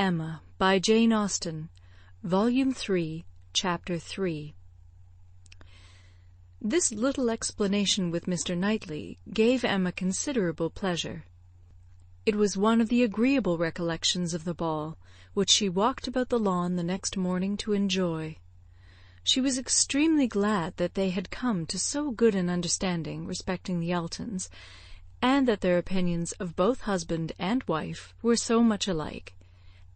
Emma by Jane Austen, Volume 3, Chapter 3. This little explanation with Mr. Knightley gave Emma considerable pleasure. It was one of the agreeable recollections of the ball, which she walked about the lawn the next morning to enjoy. She was extremely glad that they had come to so good an understanding respecting the Eltons, and that their opinions of both husband and wife were so much alike,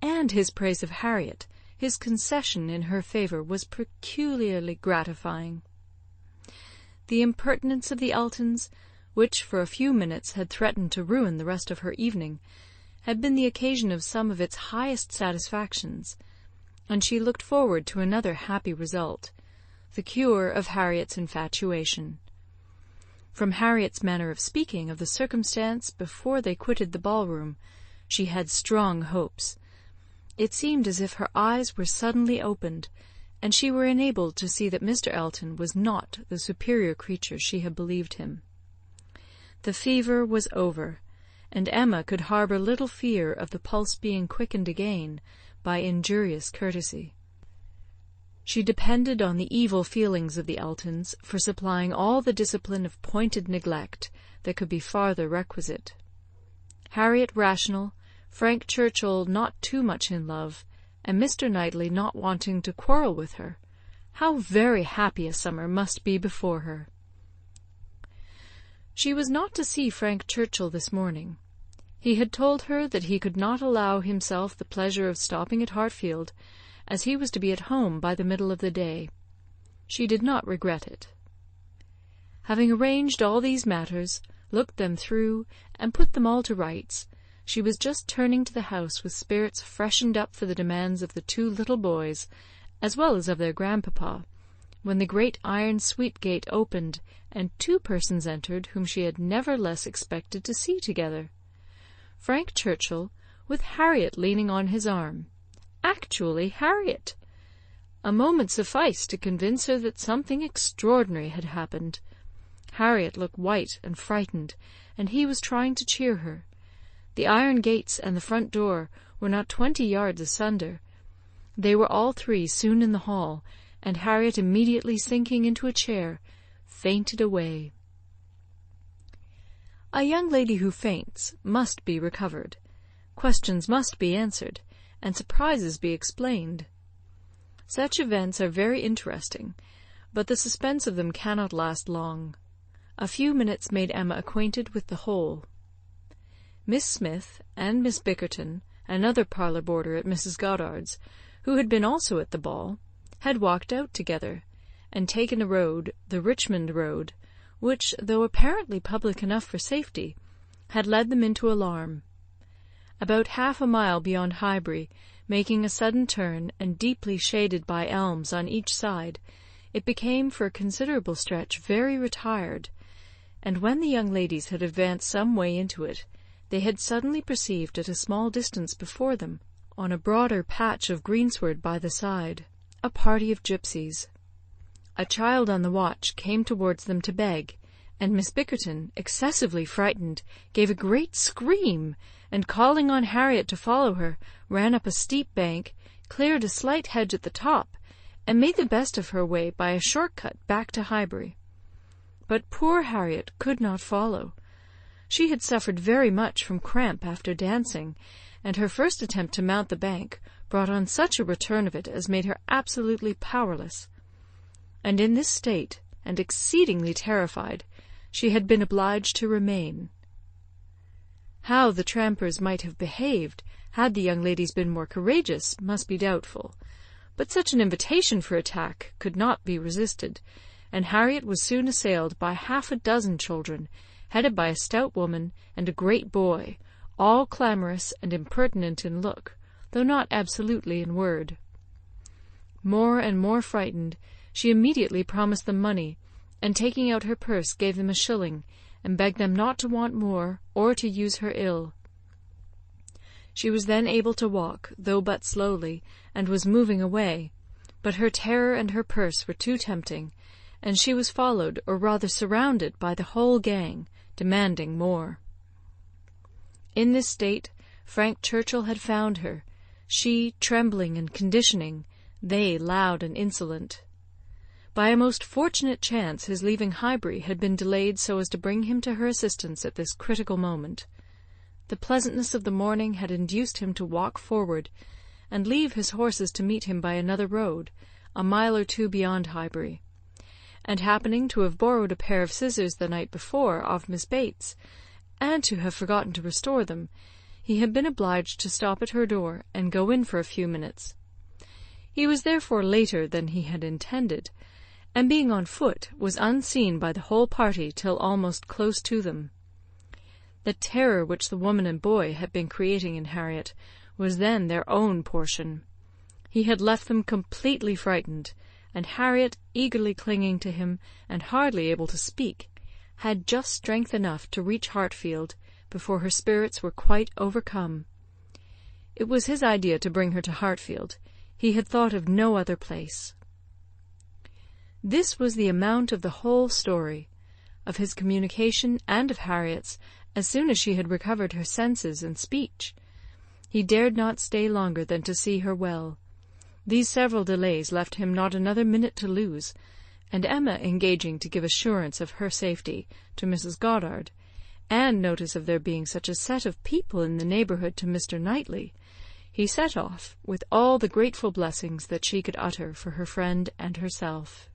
and his praise of Harriet, his concession in her favour, was peculiarly gratifying. The impertinence of the Eltons, which for a few minutes had threatened to ruin the rest of her evening, had been the occasion of some of its highest satisfactions, and she looked forward to another happy result, the cure of Harriet's infatuation. From Harriet's manner of speaking of the circumstance before they quitted the ball-room, she had strong hopes. It seemed as if her eyes were suddenly opened, and she were enabled to see that Mr. Elton was not the superior creature she had believed him. The fever was over, and Emma could harbour little fear of the pulse being quickened again by injurious courtesy. She depended on the evil feelings of the Eltons for supplying all the discipline of pointed neglect that could be farther requisite. Harriet rational, Frank Churchill not too much in love, and Mr. Knightley not wanting to quarrel with her, how very happy a summer must be before her! She was not to see Frank Churchill this morning. He had told her that he could not allow himself the pleasure of stopping at Hartfield, as he was to be at home by the middle of the day. She did not regret it. Having arranged all these matters, looked them through, and put them all to rights, she was just turning to the house with spirits freshened up for the demands of the two little boys, as well as of their grandpapa, when the great iron sweep-gate opened, and two persons entered whom she had never less expected to see together. Frank Churchill, with Harriet leaning on his arm. Actually Harriet! A moment sufficed to convince her that something extraordinary had happened. Harriet looked white and frightened, and he was trying to cheer her. The iron gates and the front door were not 20 yards asunder. They were all three soon in the hall, and Harriet, immediately sinking into a chair, fainted away. A young lady who faints must be recovered, questions must be answered, and surprises be explained. Such events are very interesting, but the suspense of them cannot last long. A few minutes made Emma acquainted with the whole. Miss Smith and Miss Bickerton, another parlour-boarder at Mrs. Goddard's, who had been also at the ball, had walked out together, and taken a road, the Richmond road, which, though apparently public enough for safety, had led them into alarm. About half a mile beyond Highbury, making a sudden turn, and deeply shaded by elms on each side, it became for a considerable stretch very retired, and when the young ladies had advanced some way into it, they had suddenly perceived at a small distance before them, on a broader patch of greensward by the side, a party of gipsies. A child on the watch came towards them to beg, and Miss Bickerton, excessively frightened, gave a great scream, and calling on Harriet to follow her, ran up a steep bank, cleared a slight hedge at the top, and made the best of her way by a short cut back to Highbury. But poor Harriet could not follow. She had suffered very much from cramp after dancing, and her first attempt to mount the bank brought on such a return of it as made her absolutely powerless. And in this state, and exceedingly terrified, she had been obliged to remain. How the trampers might have behaved, had the young ladies been more courageous, must be doubtful, but such an invitation for attack could not be resisted, and Harriet was soon assailed by 6 children, headed by a stout woman and a great boy, all clamorous and impertinent in look, though not absolutely in word. More and more frightened, she immediately promised them money, and taking out her purse gave them a shilling, and begged them not to want more, or to use her ill. She was then able to walk, though but slowly, and was moving away, but her terror and her purse were too tempting, and she was followed, or rather surrounded, by the whole gang, demanding more. In this state Frank Churchill had found her, she trembling and conditioning, they loud and insolent. By a most fortunate chance his leaving Highbury had been delayed so as to bring him to her assistance at this critical moment. The pleasantness of the morning had induced him to walk forward, and leave his horses to meet him by another road, a mile or two beyond Highbury; and happening to have borrowed a pair of scissors the night before of Miss Bates, and to have forgotten to restore them, he had been obliged to stop at her door and go in for a few minutes. He was therefore later than he had intended, and being on foot, was unseen by the whole party till almost close to them. The terror which the woman and boy had been creating in Harriet was then their own portion. He had left them completely frightened, and Harriet, eagerly clinging to him, and hardly able to speak, had just strength enough to reach Hartfield before her spirits were quite overcome. It was his idea to bring her to Hartfield. He had thought of no other place. This was the amount of the whole story, of his communication and of Harriet's, as soon as she had recovered her senses and speech. He dared not stay longer than to see her well. These several delays left him not another minute to lose, and Emma engaging to give assurance of her safety to Mrs. Goddard, and notice of there being such a set of people in the neighbourhood to Mr. Knightley, he set off, with all the grateful blessings that she could utter for her friend and herself.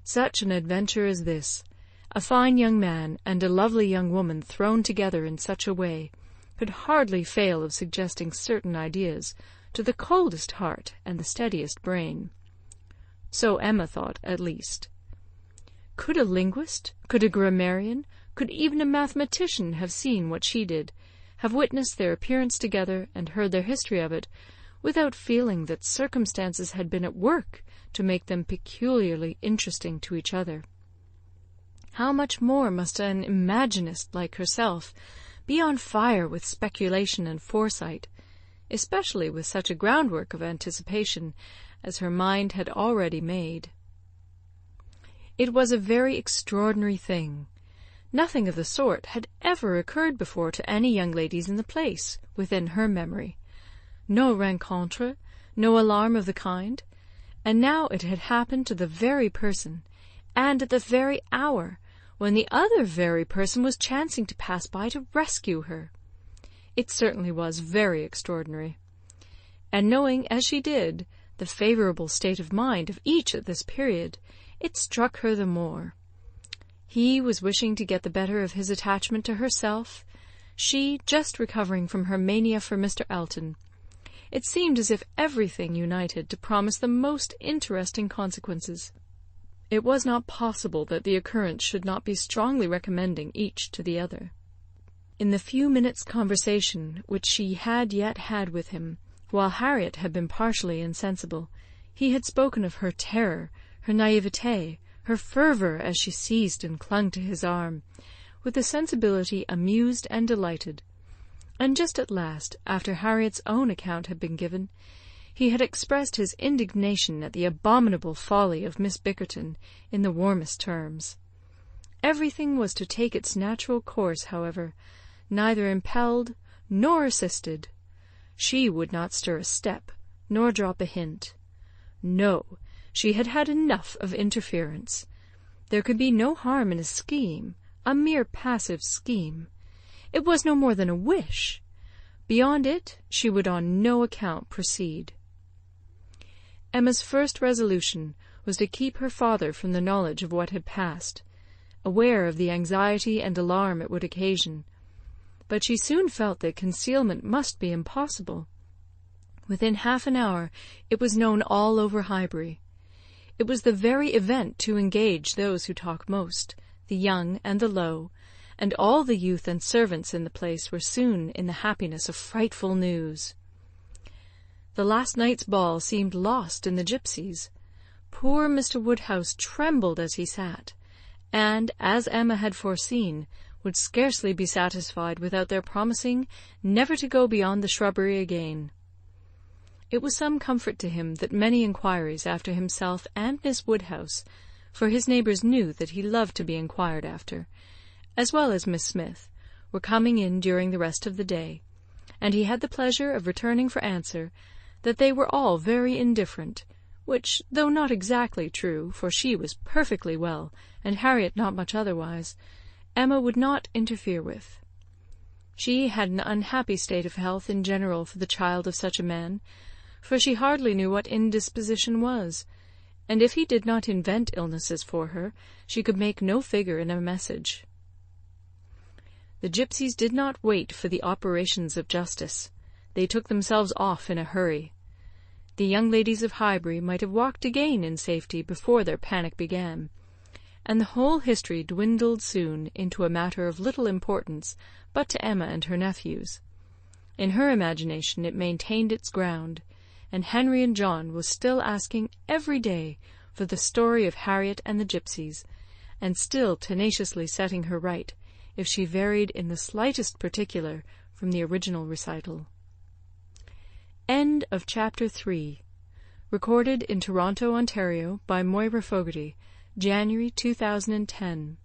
Such an adventure as this, a fine young man and a lovely young woman thrown together in such a way, could hardly fail of suggesting certain ideas to the coldest heart and the steadiest brain. So Emma thought, at least. Could a linguist, could a grammarian, could even a mathematician have seen what she did, have witnessed their appearance together and heard their history of it, without feeling that circumstances had been at work to make them peculiarly interesting to each other? How much more must an imaginist like herself be on fire with speculation and foresight, especially with such a groundwork of anticipation as her mind had already made. It was a very extraordinary thing. Nothing of the sort had ever occurred before to any young ladies in the place, within her memory. No rencontre, no alarm of the kind, and now it had happened to the very person, and at the very hour, when the other very person was chancing to pass by to rescue her. It certainly was very extraordinary. And knowing, as she did, the favourable state of mind of each at this period, it struck her the more. He was wishing to get the better of his attachment to herself, she just recovering from her mania for Mr. Elton. It seemed as if everything united to promise the most interesting consequences. It was not possible that the occurrence should not be strongly recommending each to the other. In the few minutes' conversation which she had yet had with him, while Harriet had been partially insensible, he had spoken of her terror, her naivete, her fervour as she seized and clung to his arm, with a sensibility amused and delighted; and just at last, after Harriet's own account had been given, he had expressed his indignation at the abominable folly of Miss Bickerton in the warmest terms. Everything was to take its natural course, however, neither impelled nor assisted. She would not stir a step, nor drop a hint. No, she had had enough of interference. There could be no harm in a scheme, a mere passive scheme. It was no more than a wish. Beyond it she would on no account proceed. Emma's first resolution was to keep her father from the knowledge of what had passed, aware of the anxiety and alarm it would occasion; but she soon felt that concealment must be impossible. Within half an hour it was known all over Highbury. It was the very event to engage those who talk most, the young and the low, and all the youth and servants in the place were soon in the happiness of frightful news. The last night's ball seemed lost in the gipsies. Poor Mr. Woodhouse trembled as he sat, and, as Emma had foreseen, would scarcely be satisfied without their promising never to go beyond the shrubbery again. It was some comfort to him that many inquiries after himself and Miss Woodhouse, for his neighbours knew that he loved to be inquired after, as well as Miss Smith, were coming in during the rest of the day, and he had the pleasure of returning for answer that they were all very indifferent, which, though not exactly true, for she was perfectly well, and Harriet not much otherwise, Emma would not interfere with. She had an unhappy state of health in general for the child of such a man, for she hardly knew what indisposition was, and if he did not invent illnesses for her, she could make no figure in a message. The gipsies did not wait for the operations of justice. They took themselves off in a hurry. The young ladies of Highbury might have walked again in safety before their panic began, and the whole history dwindled soon into a matter of little importance but to Emma and her nephews. In her imagination it maintained its ground, and Henry and John was still asking every day for the story of Harriet and the gipsies, and still tenaciously setting her right if she varied in the slightest particular from the original recital. End of Chapter 3. Recorded in Toronto, Ontario by Moira Fogarty, January 2010.